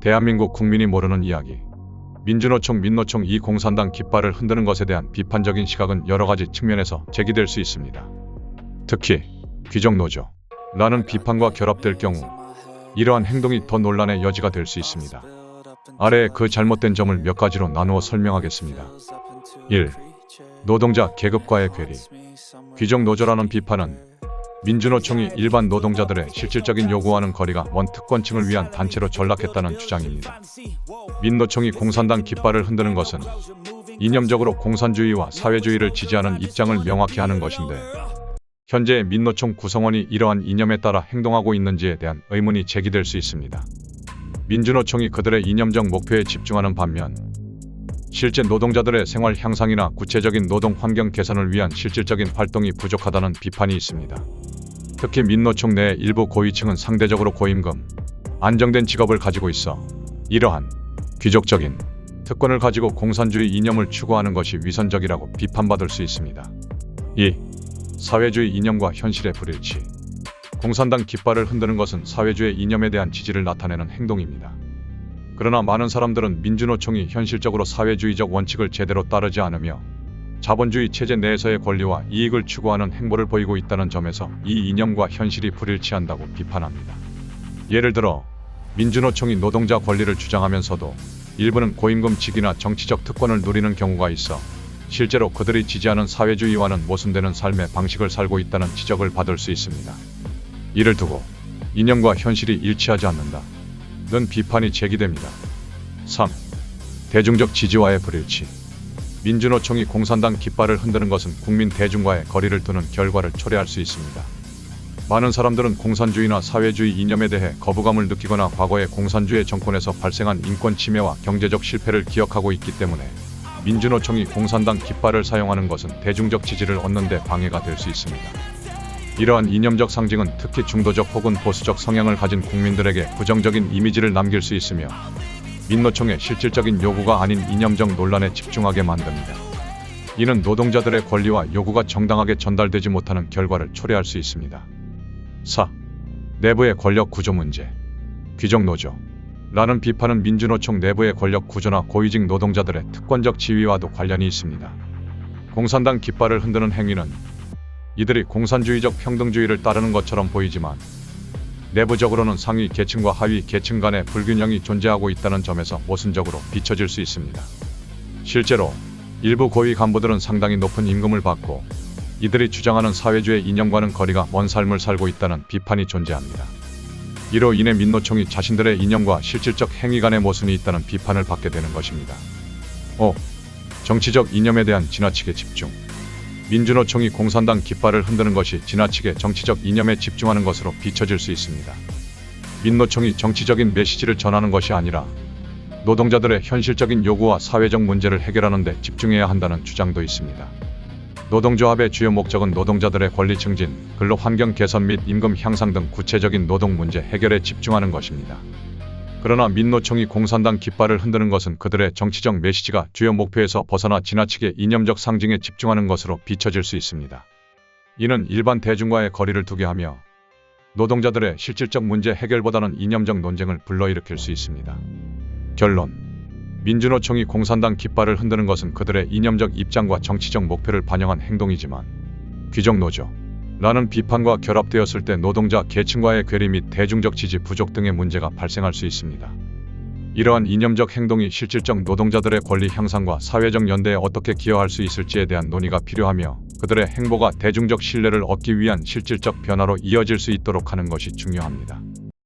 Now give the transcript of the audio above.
대한민국 국민이 모르는 이야기. 민주노총 민노총 이 공산당 깃발을 흔드는 것에 대한 비판적인 시각은 여러 가지 측면에서 제기될 수 있습니다. 특히 귀족노조라는 비판과 결합될 경우 이러한 행동이 더 논란의 여지가 될 수 있습니다. 아래에 그 잘못된 점을 몇 가지로 나누어 설명하겠습니다. 1. 노동자 계급과의 괴리. 귀족노조라는 비판은 민주노총이 일반 노동자들의 실질적인 요구와는 거리가 먼 특권층을 위한 단체로 전락했다는 주장입니다. 민노총이 공산당 깃발을 흔드는 것은 이념적으로 공산주의와 사회주의를 지지하는 입장을 명확히 하는 것인데, 현재의 민노총 구성원이 이러한 이념에 따라 행동하고 있는지에 대한 의문이 제기될 수 있습니다. 민주노총이 그들의 이념적 목표에 집중하는 반면 실제 노동자들의 생활 향상이나 구체적인 노동 환경 개선을 위한 실질적인 활동이 부족하다는 비판이 있습니다. 특히 민노총 내 일부 고위층은 상대적으로 고임금, 안정된 직업을 가지고 있어 이러한 귀족적인 특권을 가지고 공산주의 이념을 추구하는 것이 위선적이라고 비판받을 수 있습니다. 2. 사회주의 이념과 현실의 불일치. 공산당 깃발을 흔드는 것은 사회주의 이념에 대한 지지를 나타내는 행동입니다. 그러나 많은 사람들은 민주노총이 현실적으로 사회주의적 원칙을 제대로 따르지 않으며 자본주의 체제 내에서의 권리와 이익을 추구하는 행보를 보이고 있다는 점에서 이 이념과 현실이 불일치한다고 비판합니다. 예를 들어 민주노총이 노동자 권리를 주장하면서도 일부는 고임금직이나 정치적 특권을 누리는 경우가 있어 실제로 그들이 지지하는 사회주의와는 모순되는 삶의 방식을 살고 있다는 지적을 받을 수 있습니다. 이를 두고 이념과 현실이 일치하지 않는다는 비판이 제기됩니다. 3. 대중적 지지와의 불일치. 민주노총이 공산당 깃발을 흔드는 것은 국민 대중과의 거리를 두는 결과를 초래할 수 있습니다. 많은 사람들은 공산주의나 사회주의 이념에 대해 거부감을 느끼거나 과거의 공산주의 정권에서 발생한 인권 침해와 경제적 실패를 기억하고 있기 때문에 민주노총이 공산당 깃발을 사용하는 것은 대중적 지지를 얻는 데 방해가 될 수 있습니다. 이러한 이념적 상징은 특히 중도적 혹은 보수적 성향을 가진 국민들에게 부정적인 이미지를 남길 수 있으며 민노총의 실질적인 요구가 아닌 이념적 논란에 집중하게 만듭니다. 이는 노동자들의 권리와 요구가 정당하게 전달되지 못하는 결과를 초래할 수 있습니다. 4. 내부의 권력 구조 문제. 귀족노조라는 비판은 민주노총 내부의 권력 구조나 고위직 노동자들의 특권적 지위와도 관련이 있습니다. 공산당 깃발을 흔드는 행위는 이들이 공산주의적 평등주의를 따르는 것처럼 보이지만 내부적으로는 상위 계층과 하위 계층 간의 불균형이 존재하고 있다는 점에서 모순적으로 비춰질 수 있습니다. 실제로 일부 고위 간부들은 상당히 높은 임금을 받고 이들이 주장하는 사회주의 이념과는 거리가 먼 삶을 살고 있다는 비판이 존재합니다. 이로 인해 민노총이 자신들의 이념과 실질적 행위 간의 모순이 있다는 비판을 받게 되는 것입니다. 5. 정치적 이념에 대한 지나치게 집중. 민주노총이 공산당 깃발을 흔드는 것이 지나치게 정치적 이념에 집중하는 것으로 비춰질 수 있습니다. 민노총이 정치적인 메시지를 전하는 것이 아니라 노동자들의 현실적인 요구와 사회적 문제를 해결하는 데 집중해야 한다는 주장도 있습니다. 노동조합의 주요 목적은 노동자들의 권리 증진, 근로 환경 개선 및 임금 향상 등 구체적인 노동 문제 해결에 집중하는 것입니다. 그러나 민노총이 공산당 깃발을 흔드는 것은 그들의 정치적 메시지가 주요 목표에서 벗어나 지나치게 이념적 상징에 집중하는 것으로 비춰질 수 있습니다. 이는 일반 대중과의 거리를 두게 하며 노동자들의 실질적 문제 해결보다는 이념적 논쟁을 불러일으킬 수 있습니다. 결론. 민주노총이 공산당 깃발을 흔드는 것은 그들의 이념적 입장과 정치적 목표를 반영한 행동이지만 귀족노조라는 비판과 결합되었을 때 노동자 계층과의 괴리 및 대중적 지지 부족 등의 문제가 발생할 수 있습니다. 이러한 이념적 행동이 실질적 노동자들의 권리 향상과 사회적 연대에 어떻게 기여할 수 있을지에 대한 논의가 필요하며 그들의 행보가 대중적 신뢰를 얻기 위한 실질적 변화로 이어질 수 있도록 하는 것이 중요합니다.